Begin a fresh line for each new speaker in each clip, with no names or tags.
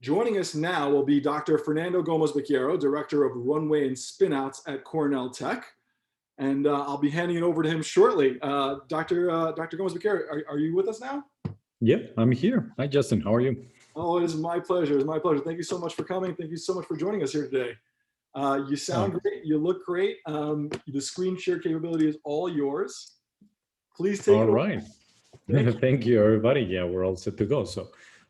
Joining us now will be Dr. Fernando Gómez-Baquero, Director of Runway and Spinouts at Cornell Tech. And I'll be handing it over to him shortly. Dr. Gómez-Baquero, are you with us now?
Yep, I'm here. Hi, Justin. How are you?
Oh, it is my pleasure. It's my pleasure. Thank you so much for coming. Thank you so much for joining us here today. You sound great. You look great. The screen share capability is all yours. Please take it away.
All right. Thank you, everybody. Yeah, we're all set to go. So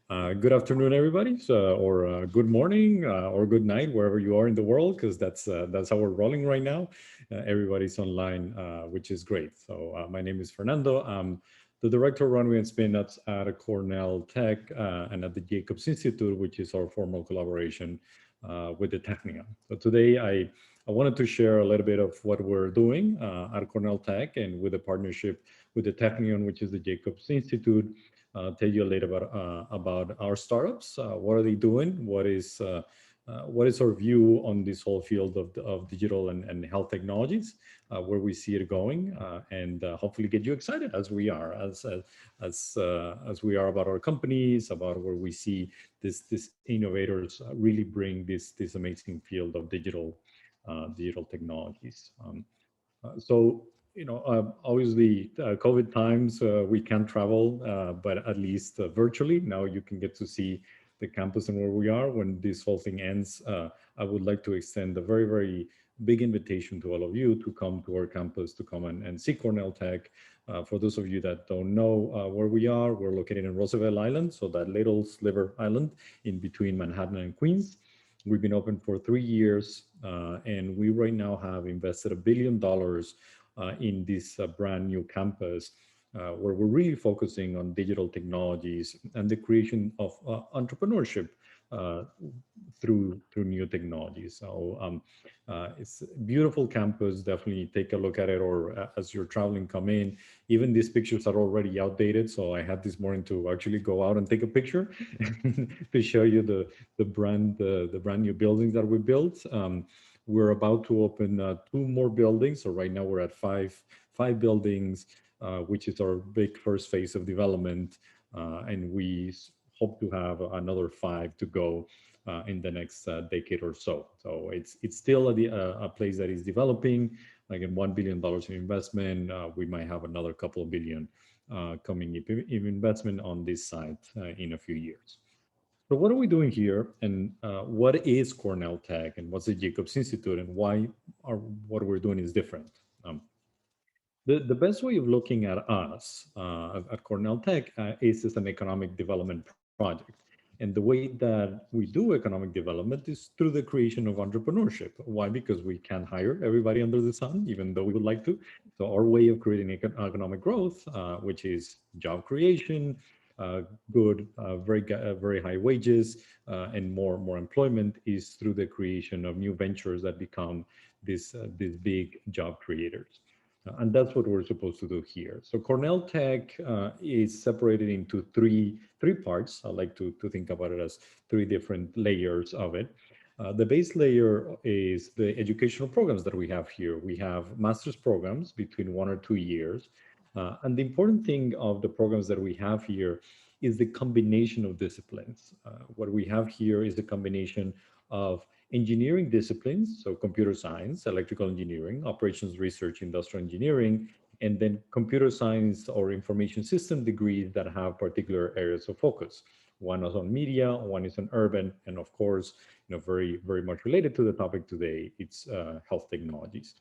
good afternoon, everybody. Or good morning or good night, wherever you are in the world, because that's how we're rolling right now. Everybody's online, which is great. So my name is Fernando. I'm the Director of Runway and Spinouts at Cornell Tech and at the Jacobs Institute, which is our formal collaboration with the Technion. So today I wanted to share a little bit of what we're doing at Cornell Tech and with a partnership with the Technion, which is the Jacobs Institute. Tell you a little about our startups. What are they doing? What is our view on this whole field of digital and health technologies, where we see it going, and hopefully get you excited as we are, as we are about our companies, about where we see this innovators really bring this amazing field of digital technologies. So, obviously, COVID times, we can't travel, but at least virtually. Now you can get to see the campus and where we are. When this whole thing ends, I would like to extend a very, very big invitation to all of you to come to our campus, to come and see Cornell Tech. For those of you that don't know where we are, we're located in Roosevelt Island, so that little sliver island in between Manhattan and Queens. We've been open for 3 years, and we right now have invested $1 billion in this brand new campus, where we're really focusing on digital technologies and the creation of entrepreneurship through new technologies. So it's a beautiful campus. Definitely take a look at it, or as you're traveling, come in. Even these pictures are already outdated, so I had this morning to actually go out and take a picture to show you the brand new buildings that we built. We're about to open 2 more buildings. So right now we're at five buildings, which is our big first phase of development. And we hope to have another 5 to go in the next decade or so. So it's still a place that is developing. Like in $1 billion in investment, we might have another couple of billion coming in investment on this site in a few years. So what are we doing here, and what is Cornell Tech, and what's the Jacobs Institute, and why what we're doing is different? The best way of looking at us at Cornell Tech is as an economic development project. And the way that we do economic development is through the creation of entrepreneurship. Why? Because we can't hire everybody under the sun, even though we would like to. So our way of creating economic growth, which is job creation, good, very high wages, and more employment, is through the creation of new ventures that become these big job creators. And that's what we're supposed to do here. So Cornell Tech is separated into three parts. I like to think about it as 3 different layers of it. The base layer is the educational programs that we have here. We have master's programs between 1 or 2 years. And the important thing of the programs that we have here is the combination of disciplines. What we have here is the combination of engineering disciplines, so computer science, electrical engineering, operations research, industrial engineering, and then computer science or information system degrees that have particular areas of focus. One is on media, one is on urban, and of course, very, very much related to the topic today, it's health technologies.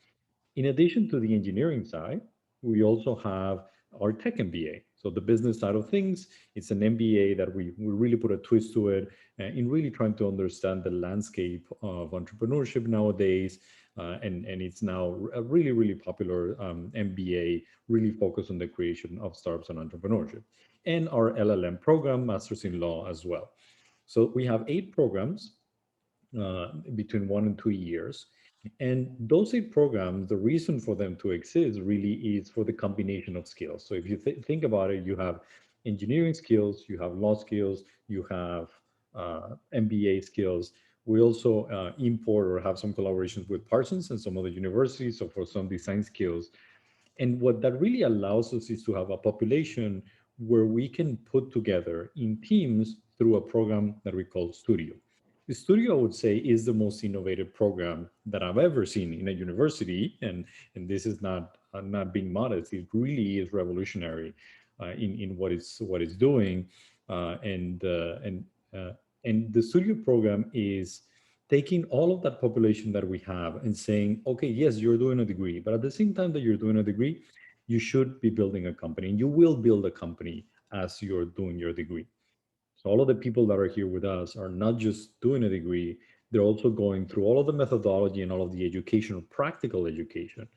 In addition to the engineering side, we also have our tech MBA. So the business side of things, it's an MBA that we really put a twist to it in really trying to understand the landscape of entrepreneurship nowadays. And it's now a really, really popular MBA, really focused on the creation of startups and entrepreneurship. And our LLM program, Masters in Law as well. So we have 8 programs between 1 and 2 years. And those 8 programs, the reason for them to exist really is for the combination of skills. So if you think about it, you have engineering skills, you have law skills, you have MBA skills. We also import or have some collaborations with Parsons and some other universities, so for some design skills. And what that really allows us is to have a population where we can put together in teams through a program that we call Studio. The Studio, I would say, is the most innovative program that I've ever seen in a university, and this is not being modest. It really is revolutionary in what it's doing, uh, and uh, and uh, and the Studio program is taking all of that population that we have and saying, okay, yes, you're doing a degree, but at the same time that you're doing a degree, you should be building a company, and you will build a company as you're doing your degree. So all of the people that are here with us are not just doing a degree, they're also going through all of the methodology and all of the educational, practical education.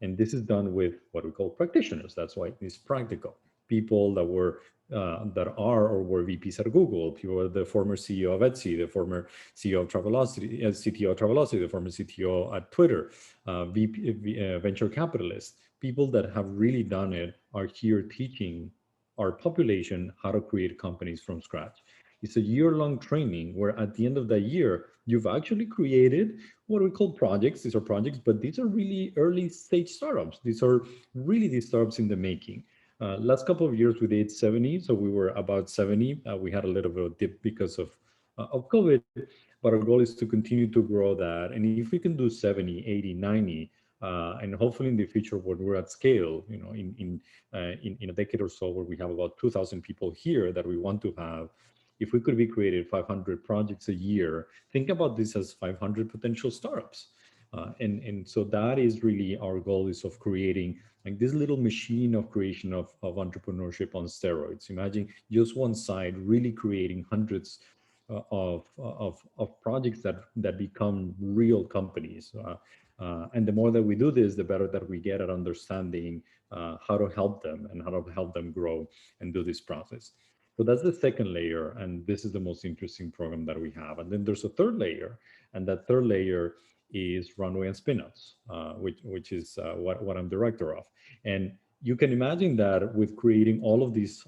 And this is done with what we call practitioners. That's why it's practical. People that are or were VPs at Google, people, the former CEO of Etsy, the former CEO of Travelocity, CTO of Travelocity, the former CTO at Twitter, venture capitalists, people that have really done it are here teaching our population how to create companies from scratch. It's a year-long training where at the end of the year, you've actually created what we call projects. These are projects, but these are really early stage startups. These are really these startups in the making. Last couple of years, we did 70, so we were about 70. We had a little bit of dip because of COVID, but our goal is to continue to grow that. And if we can do 70, 80, 90, and hopefully in the future when we're at scale, in a decade or so, where we have about 2,000 people here that we want to have, if we could be created 500 projects a year, think about this as 500 potential startups. And so that is really our goal, is of creating like this little machine of creation of entrepreneurship on steroids. Imagine just one side really creating hundreds of projects that become real companies. And the more that we do this, the better that we get at understanding how to help them and how to help them grow and do this process. So that's the second layer, and this is the most interesting program that we have. And then there's a third layer, and that third layer is Runway and Spinouts, which is what I'm director of. And you can imagine that with creating all of these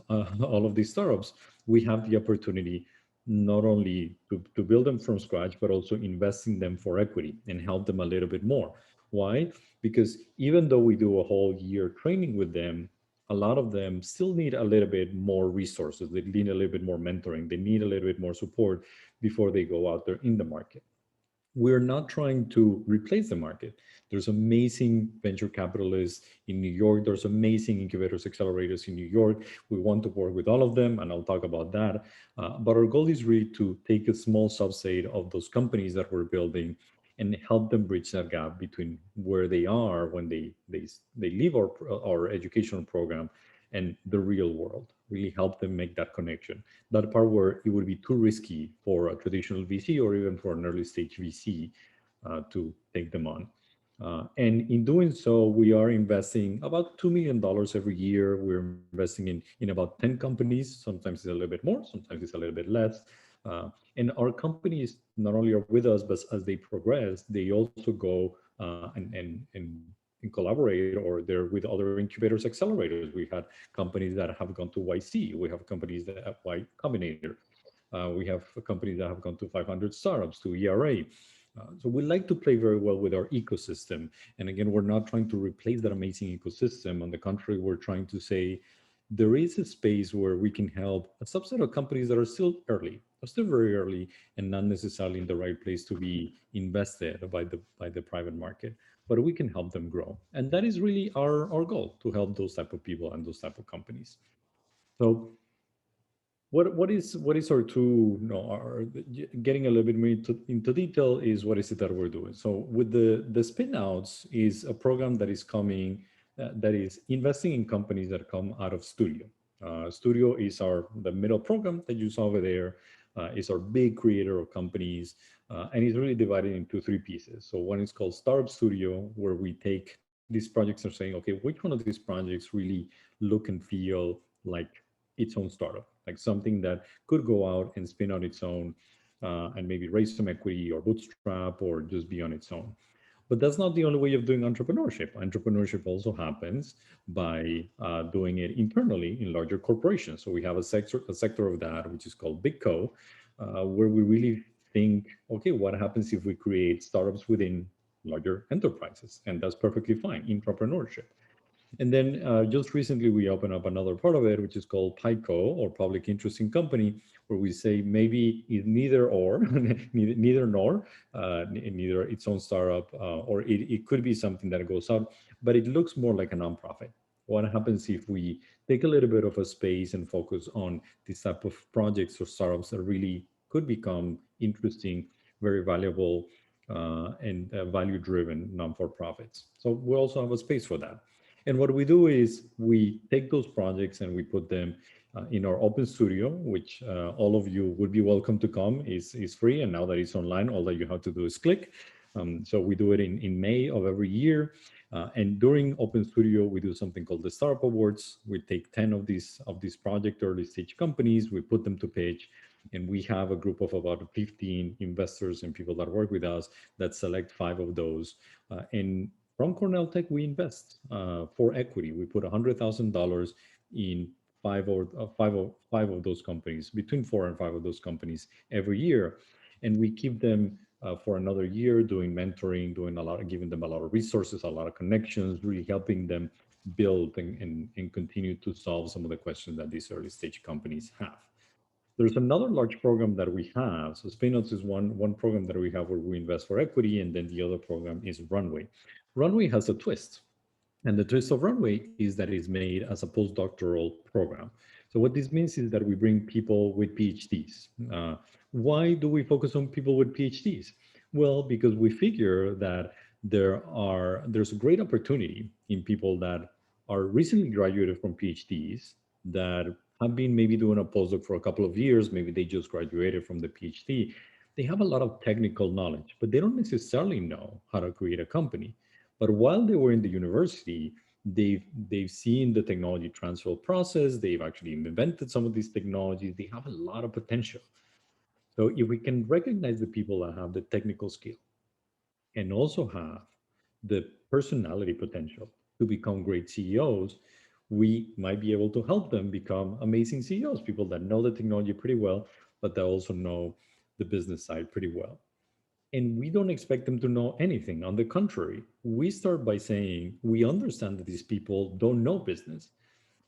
startups, we have the opportunity not only to build them from scratch, but also invest in them for equity and help them a little bit more. Why? Because even though we do a whole year training with them, a lot of them still need a little bit more resources. They need a little bit more mentoring. They need a little bit more support before they go out there in the market. We're not trying to replace the market. There's amazing venture capitalists in New York. There's amazing incubators, accelerators in New York. We want to work with all of them, and I'll talk about that. But our goal is really to take a small subset of those companies that we're building and help them bridge that gap between where they are when they leave our educational program and the real world. Really help them make that connection, that part where it would be too risky for a traditional VC or even for an early stage VC to take them on. And in doing so, we are investing about $2 million every year. We're investing in about 10 companies. Sometimes it's a little bit more, sometimes it's a little bit less. And our companies not only are with us, but as they progress, they also go and collaborate, or they're with other incubators, accelerators. We had companies that have gone to YC. We have companies that have Y Combinator. We have companies that have gone to 500 startups, to ERA. So we like to play very well with our ecosystem. And again, we're not trying to replace that amazing ecosystem. On the contrary, we're trying to say there is a space where we can help a subset of companies that are still early, are still very early, and not necessarily in the right place to be invested by the private market. But we can help them grow. And that is really our goal, to help those type of people and those type of companies. So what is our two, our getting a little bit more into detail, is what is it that we're doing. So with the spinouts is a program that is coming, that is investing in companies that come out of Studio. Studio is the middle program that you saw over there, is our big creator of companies, and it's really divided into three pieces. So one is called Startup Studio, where we take these projects and saying, okay, which one of these projects really look and feel like its own startup, like something that could go out and spin on its own, and maybe raise some equity or bootstrap or just be on its own. But that's not the only way of doing entrepreneurship. Entrepreneurship also happens by doing it internally in larger corporations. So we have a sector of that, which is called Big Co, where we really think, okay, what happens if we create startups within larger enterprises? And that's perfectly fine, entrepreneurship. And then just recently, we opened up another part of it, which is called PICO, or Public Interest in Company, where we say maybe it's neither or, neither nor, neither its own startup, or it could be something that goes out, but it looks more like a nonprofit. What happens if we take a little bit of a space and focus on this type of projects or startups that really could become interesting, very valuable, and value-driven non-for-profits? So we also have a space for that. And what we do is we take those projects and we put them in our open studio, which all of you would be welcome to come. Is free, and now that it's online, all that you have to do is click. So we do it in May of every year. And during Open Studio, we do something called the Startup Awards. We take 10 of these project early stage companies, we put them to pitch, and we have a group of about 15 investors and people that work with us that select 5 of those. And from Cornell Tech, we invest for equity. We put $100,000 in five of those companies, between 4 and 5 of those companies every year, and we keep them for another year, doing mentoring, doing a lot, giving them a lot of resources, a lot of connections, really helping them build and continue to solve some of the questions that these early stage companies have. There's another large program that we have. So Spinouts is one program that we have where we invest for equity, and then the other program is Runway. Runway has a twist. And the twist of Runway is that it's made as a postdoctoral program. So what this means is that we bring people with PhDs. Why do we focus on people with PhDs? Well, because we figure that there's a great opportunity in people that are recently graduated from PhDs that have been maybe doing a postdoc for a couple of years, maybe they just graduated from the PhD. They have a lot of technical knowledge, but they don't necessarily know how to create a company. But while they were in the university, they've seen the technology transfer process. They've actually invented some of these technologies. They have a lot of potential. So if we can recognize the people that have the technical skill and also have the personality potential to become great CEOs, we might be able to help them become amazing CEOs, people that know the technology pretty well, but that also know the business side pretty well. And we don't expect them to know anything. On the contrary, we start by saying we understand that these people don't know business.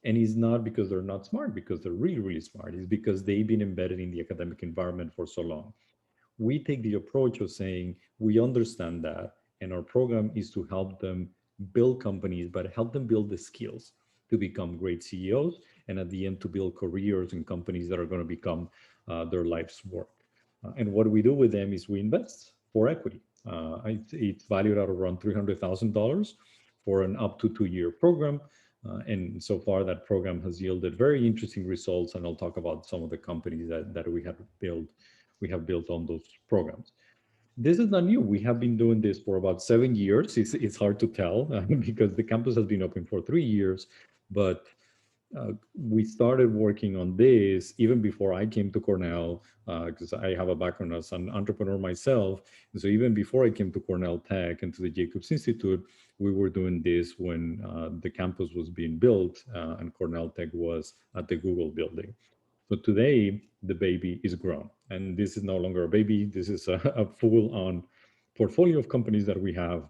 And it's not because they're not smart, because they're really, really smart. It's because they've been embedded in the academic environment for so long. We take the approach of saying we understand that, and our program is to help them build companies, but help them build the skills to become great CEOs, and at the end to build careers in companies that are going to become their life's work. And what we do with them is we invest for equity. It's valued at around $300,000 for an up to 2-year program. And so far, that program has yielded very interesting results. And I'll talk about some of the companies that we have built on those programs. This is not new. We have been doing this for about 7 years. It's hard to tell because the campus has been open for 3 years, but we started working on this even before I came to Cornell, because I have a background as an entrepreneur myself. And so even before I came to Cornell Tech and to the Jacobs Institute, we were doing this when the campus was being built and Cornell Tech was at the Google building. So today, the baby is grown. And this is no longer a baby. This is a full-on portfolio of companies that we have,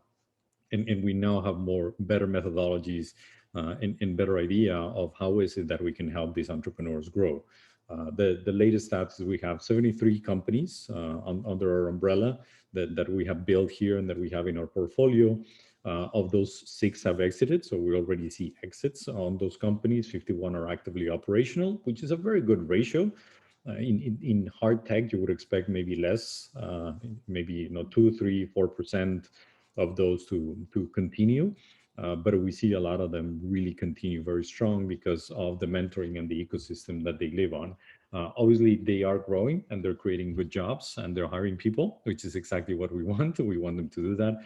and we now have better methodologies and better idea of how is it that we can help these entrepreneurs grow. The latest stats is we have 73 companies under our umbrella that we have built here and that we have in our portfolio. Of those, 6 have exited, so we already see exits on those companies. 51 are actively operational, which is a very good ratio. In hard tech, you would expect maybe less, maybe 2, 3, 4% of those to continue. But we see a lot of them really continue very strong because of the mentoring and the ecosystem that they live on. Obviously, they are growing and they're creating good jobs and they're hiring people, which is exactly what we want. We want them to do that.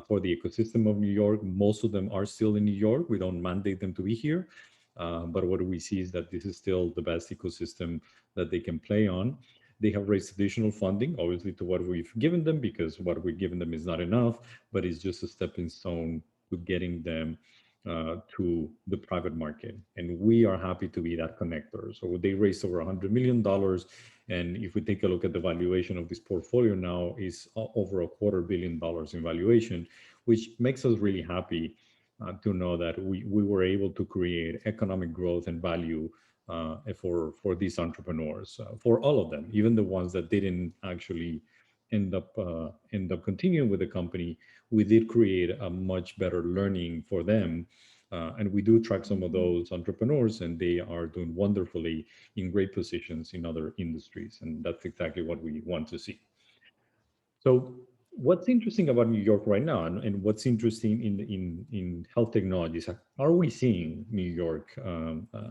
For the ecosystem of New York, most of them are still in New York. We don't mandate them to be here. But what we see is that this is still the best ecosystem that they can play on. They have raised additional funding, obviously, to what we've given them, because what we've given them is not enough, but it's just a stepping stone to getting them to the private market. And we are happy to be that connector. So they raised over $100 million. And if we take a look at the valuation of this portfolio now is over $250 million in valuation, which makes us really happy to know that we were able to create economic growth and value for these entrepreneurs, for all of them, even the ones that didn't actually end up continuing with the company. We did create a much better learning for them. And we do track some of those entrepreneurs, and they are doing wonderfully in great positions in other industries. And that's exactly what we want to see. So, what's interesting about New York right now, and what's interesting in health technologies? Are we seeing New York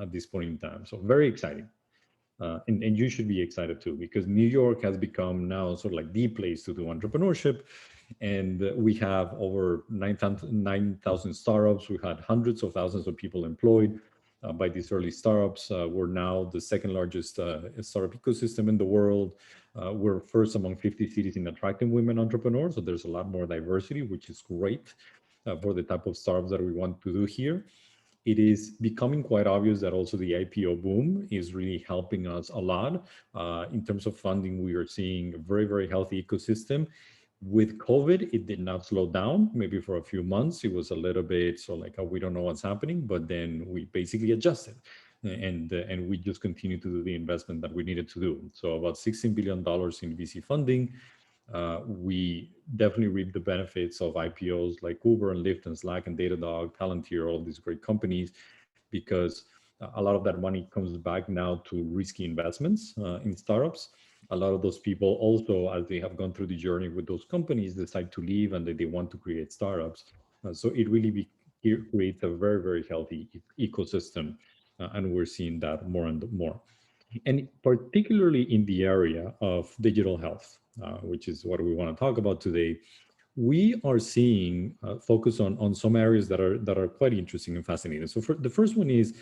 at this point in time? So, very exciting. And you should be excited too, because New York has become now sort of like the place to do entrepreneurship. And we have over 9,000 startups. We had hundreds of thousands of people employed by these early startups. We're now the second largest startup ecosystem in the world. We're first among 50 cities in attracting women entrepreneurs. So there's a lot more diversity, which is great for the type of startups that we want to do here. It is becoming quite obvious that also the IPO boom is really helping us a lot. In terms of funding, we are seeing a very, very healthy ecosystem. With COVID, it did not slow down. Maybe for a few months, it was a little bit so like, oh, we don't know what's happening, but then we basically adjusted. And we just continue to do the investment that we needed to do. So about $16 billion in VC funding. We definitely reap the benefits of IPOs like Uber and Lyft and Slack and Datadog, Palantir, all of these great companies, because a lot of that money comes back now to risky investments in startups. A lot of those people also, as they have gone through the journey with those companies, decide to leave and they want to create startups. So it really it creates a very, very healthy ecosystem. And we're seeing that more and more. And particularly in the area of digital health, which is what we want to talk about today, we are seeing focus on some areas that are quite interesting and fascinating. So the first one is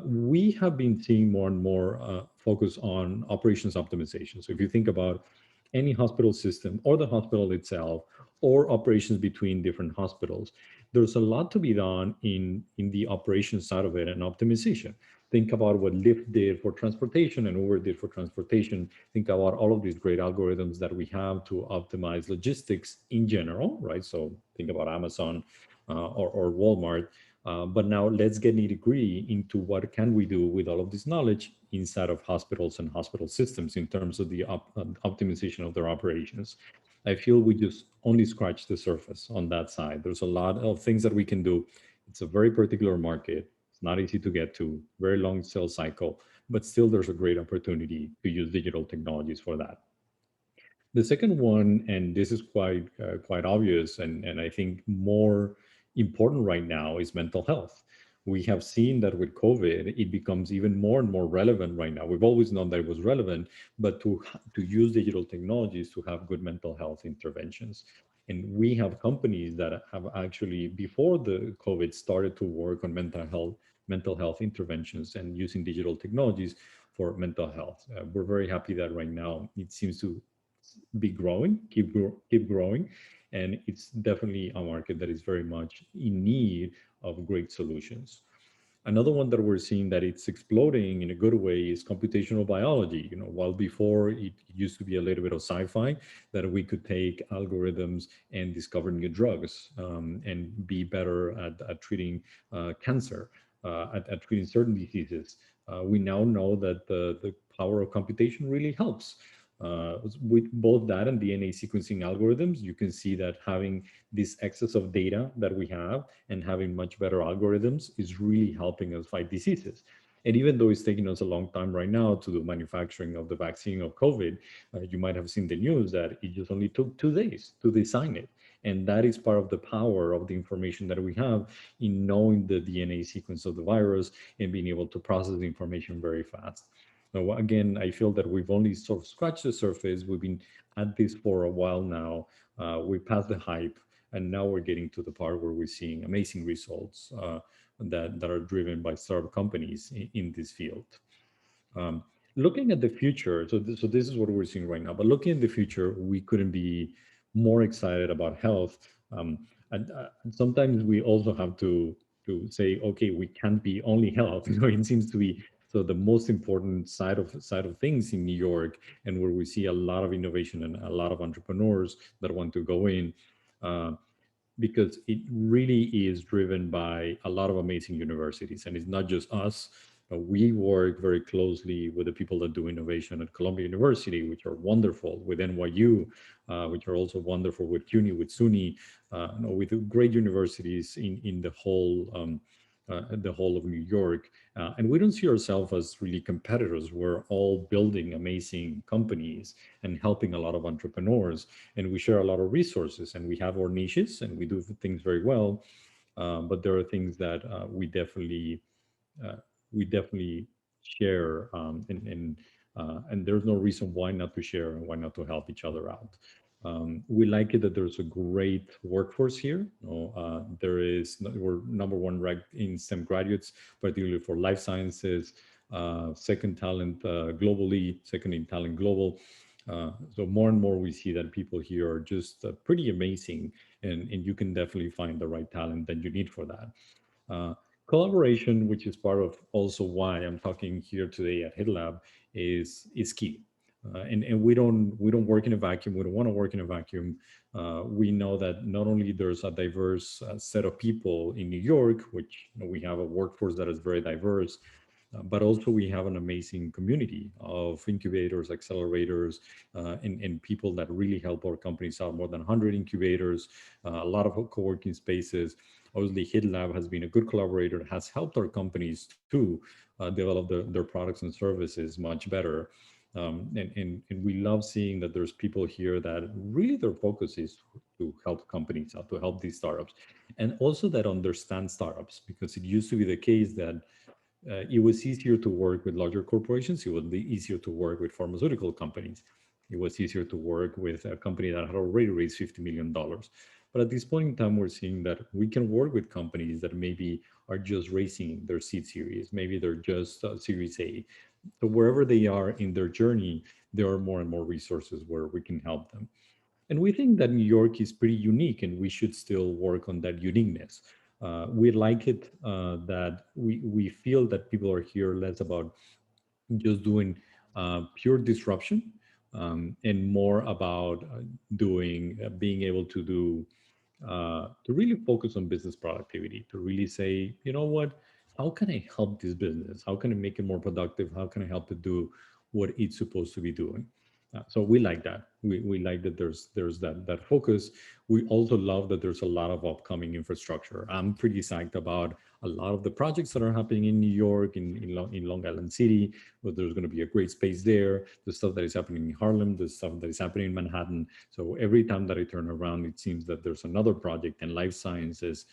we have been seeing more and more focus on operations optimization. So if you think about any hospital system or the hospital itself or operations between different hospitals, there's a lot to be done in the operations side of it and optimization. Think about what Lyft did for transportation and Uber did for transportation. Think about all of these great algorithms that we have to optimize logistics in general, right? So think about Amazon or Walmart. But now let's get nitty-gritty into what can we do with all of this knowledge inside of hospitals and hospital systems in terms of the optimization of their operations. I feel we just only scratch the surface on that side. There's a lot of things that we can do. It's a very particular market. It's not easy to get to, very long sales cycle, but still there's a great opportunity to use digital technologies for that. The second one, and this is quite obvious, and I think more important right now, is mental health. We have seen that with COVID, it becomes even more and more relevant right now. We've always known that it was relevant, but to use digital technologies to have good mental health interventions. And we have companies that have actually, before the COVID, started to work on mental health interventions and using digital technologies for mental health. We're very happy that right now it seems to be growing, keep growing, and it's definitely a market that is very much in need of great solutions. Another one that we're seeing that it's exploding in a good way is computational biology. You know, while before it used to be a little bit of sci-fi, that we could take algorithms and discover new drugs and be better at treating cancer, at treating certain diseases. We now know that the power of computation really helps. With both that and DNA sequencing algorithms, you can see that having this excess of data that we have and having much better algorithms is really helping us fight diseases. And even though it's taking us a long time right now to do manufacturing of the vaccine of COVID, you might have seen the news that it just only took 2 days to design it. And that is part of the power of the information that we have in knowing the DNA sequence of the virus and being able to process the information very fast. So again, I feel that we've only sort of scratched the surface. We've been at this for a while now. We passed the hype, and now we're getting to the part where we're seeing amazing results that are driven by startup companies in this field. Um, Looking at the future, so this is what we're seeing right now. But looking at the future, we couldn't be more excited about health. And sometimes we also have to say, okay, we can't be only health. You know, it seems to be so the most important side of things in New York, and where we see a lot of innovation and a lot of entrepreneurs that want to go in. Uh, because it really is driven by a lot of amazing universities. And it's not just us. We work very closely with the people that do innovation at Columbia University, which are wonderful, with NYU, which are also wonderful, with CUNY, with SUNY, with great universities in the whole of New York. And we don't see ourselves as really competitors. We're all building amazing companies and helping a lot of entrepreneurs, and we share a lot of resources, and we have our niches and we do things very well. But there are things that uh, we definitely share, and there's no reason why not to share and why not to help each other out. We like it that there's a great workforce here. We're number one ranked in STEM graduates, particularly for life sciences, second talent globally, second in talent global. So more and more we see that people here are just pretty amazing, and you can definitely find the right talent that you need for that. Uh, Collaboration, which is part of also why I'm talking here today at HitLab, is key. And we don't work in a vacuum. We don't want to work in a vacuum. We know that not only there's a diverse set of people in New York, which we have a workforce that is very diverse, but also we have an amazing community of incubators, accelerators, and people that really help our companies out. More than 100 incubators, a lot of co-working spaces. Obviously, HitLab has been a good collaborator, has helped our companies to develop their products and services much better. And we love seeing that there's people here that really their focus is to help companies out, to help these startups, and also that understand startups, because it used to be the case that it was easier to work with larger corporations. It was easier to work with pharmaceutical companies. It was easier to work with a company that had already raised $50 million. But at this point in time, we're seeing that we can work with companies that maybe are just raising their seed series. Maybe they're just Series A. So wherever they are in their journey, there are more and more resources where we can help them. And we think that New York is pretty unique, and we should still work on that uniqueness. We like it that we feel that people are here less about just doing pure disruption, and more about being able to to really focus on business productivity, to really say, you know what, how can I help this business? How can I make it more productive? How can I help it do what it's supposed to be doing? So we like that. We like that there's that focus. We also love that there's a lot of upcoming infrastructure. I'm pretty psyched about a lot of the projects that are happening in New York, in Long Island City, but there's going to be a great space there. The stuff that is happening in Harlem, the stuff that is happening in Manhattan. So every time that I turn around, it seems that there's another project in life sciences.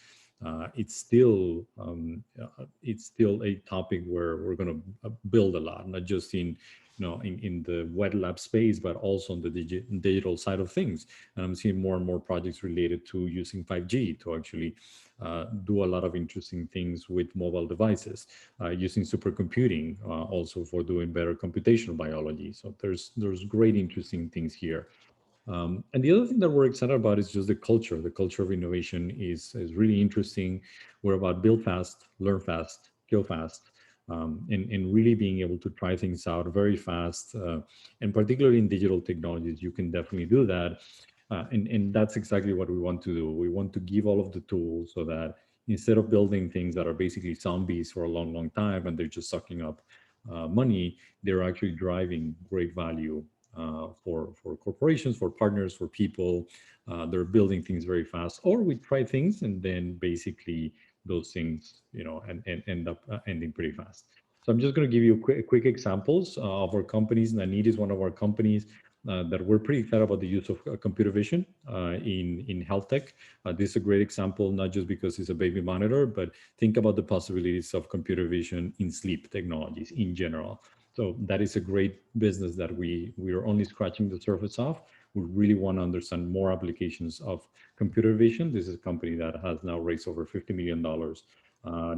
It's still a topic where we're going to build a lot, not just in the wet lab space, but also on the digital side of things. And I'm seeing more and more projects related to using 5G to actually do a lot of interesting things with mobile devices, using supercomputing also for doing better computational biology. So there's great interesting things here. And the other thing that we're excited about is just the culture. The culture of innovation is really interesting. We're about build fast, learn fast, kill fast, and really being able to try things out very fast. And particularly in digital technologies, you can definitely do that. And that's exactly what we want to do. We want to give all of the tools so that instead of building things that are basically zombies for a long, long time and they're just sucking up money, they're actually driving great value for corporations, for partners, for people. They're building things very fast, or we try things and then basically those things, and end up ending pretty fast. So I'm just going to give you quick examples of our companies. Nanit is one of our companies that we're pretty excited about the use of computer vision in health tech. This is a great example, not just because it's a baby monitor, but think about the possibilities of computer vision in sleep technologies in general. So that is a great business that we are only scratching the surface of. We really want to understand more applications of computer vision. This is a company that has now raised over $50 million,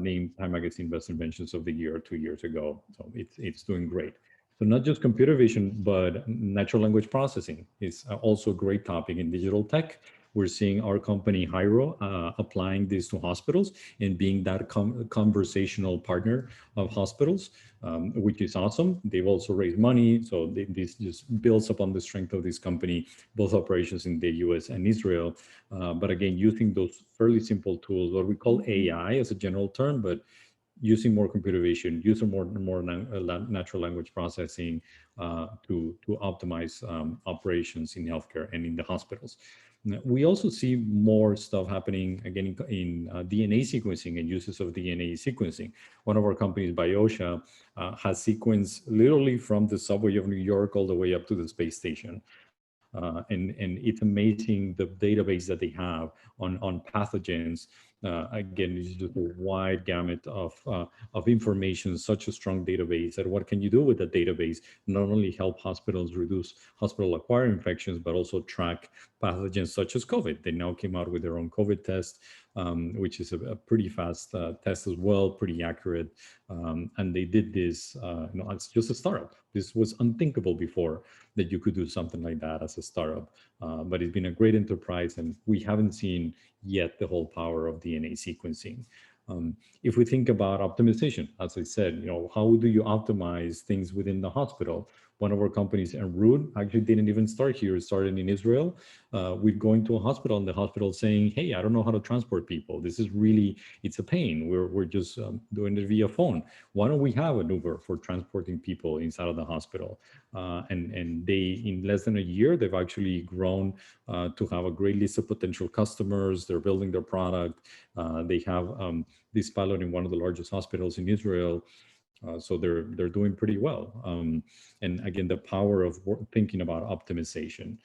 named Time Magazine Best Inventions of the Year 2 years ago. So it's doing great. So not just computer vision, but natural language processing is also a great topic in digital tech. We're seeing our company, Hyro, applying this to hospitals and being that conversational partner of hospitals, which is awesome. They've also raised money. So this just builds upon the strength of this company, both operations in the US and Israel. But again, using those fairly simple tools, what we call AI as a general term, but using more computer vision, using more natural language processing to optimize operations in healthcare and in the hospitals. We also see more stuff happening again in DNA sequencing and uses of DNA sequencing. One of our companies, Biosha, has sequenced literally from the subway of New York all the way up to the space station. And it's amazing the database that they have on pathogens. Again, it's just a wide gamut of information, such a strong database. And what can you do with that database? Not only help hospitals reduce hospital-acquired infections, but also track pathogens such as COVID. They now came out with their own COVID test, which is a pretty fast test as well, pretty accurate. And they did this, it's just a startup. This was unthinkable before that you could do something like that as a startup. But it's been a great enterprise, and we haven't seen yet the whole power of DNA sequencing. If we think about optimization, as I said, how do you optimize things within the hospital? One of our companies, Enroute, actually didn't even start here. It started in Israel. We'd go into a hospital, and the hospital saying, "Hey, I don't know how to transport people. This is really, it's a pain. We're just doing it via phone. Why don't we have an Uber for transporting people inside of the hospital?" And they, in less than a year, they've actually grown to have a great list of potential customers. They're building their product. They have this pilot in one of the largest hospitals in Israel. So they're doing pretty well. And again, the power of thinking about optimization.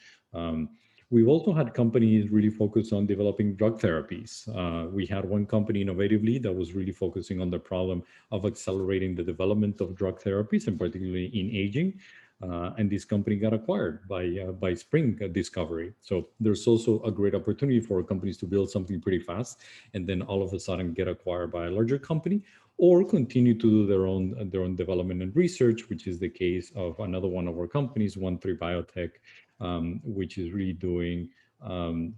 We've also had companies really focus on developing drug therapies. We had one company innovatively that was really focusing on the problem of accelerating the development of drug therapies, and particularly in aging. And this company got acquired by Spring Discovery. So there's also a great opportunity for companies to build something pretty fast and then all of a sudden get acquired by a larger company, or continue to do their own development and research, which is the case of another one of our companies, 13 Biotech, which is really doing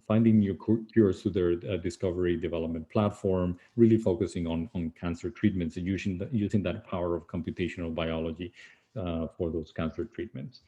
finding new cures to their discovery development platform, really focusing on cancer treatments and using that power of computational biology for those cancer treatments.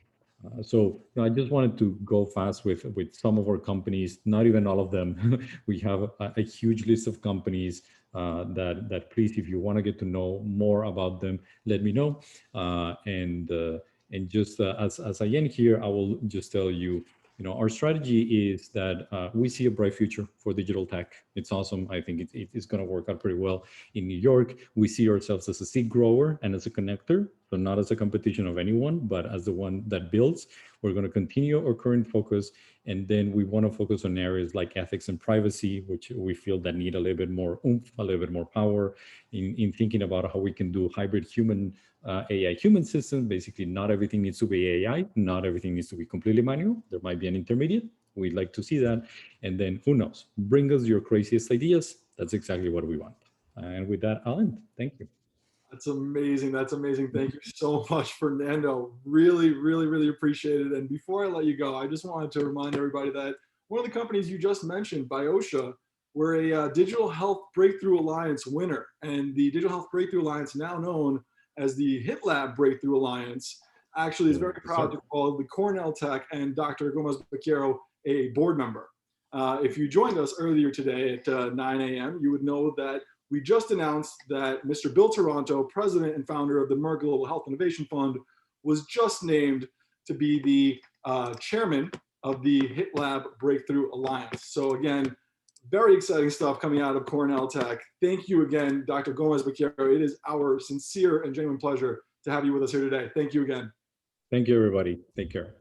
So I just wanted to go fast with some of our companies, not even all of them. We have a huge list of companies that please, if you want to get to know more about them, let me know. And just as I end here, I will just tell you, our strategy is that we see a bright future for digital tech. It's awesome. I think it's going to work out pretty well in New York. We see ourselves as a seed grower and as a connector, so not as a competition of anyone, but as the one that builds. We're going to continue our current focus, and then we want to focus on areas like ethics and privacy, which we feel that need a little bit more oomph, a little bit more power in thinking about how we can do hybrid human AI human system. Basically, not everything needs to be AI, not everything needs to be completely manual. There might be an intermediate. We'd like to see that. And then who knows, bring us your craziest ideas. That's exactly what we want. And with that, I'll end. Thank you.
That's amazing. That's amazing. Thank you so much, Fernando. Really, really, really appreciate it. And before I let you go, I just wanted to remind everybody that one of the companies you just mentioned, Biosha, we're a Digital Health Breakthrough Alliance winner. And the Digital Health Breakthrough Alliance, now known as the HitLab Breakthrough Alliance, actually is very proud to call the Cornell Tech and Dr. Gómez-Baquero a board member. If you joined us earlier today at 9 a.m., you would know that we just announced that Mr. Bill Taranto, president and founder of the Merck Global Health Innovation Fund, was just named to be the chairman of the HitLab Breakthrough Alliance. So again, very exciting stuff coming out of Cornell Tech. Thank you again, Dr. Gómez-Baquero. It is our sincere and genuine pleasure to have you with us here today. Thank you again.
Thank you, everybody. Take care.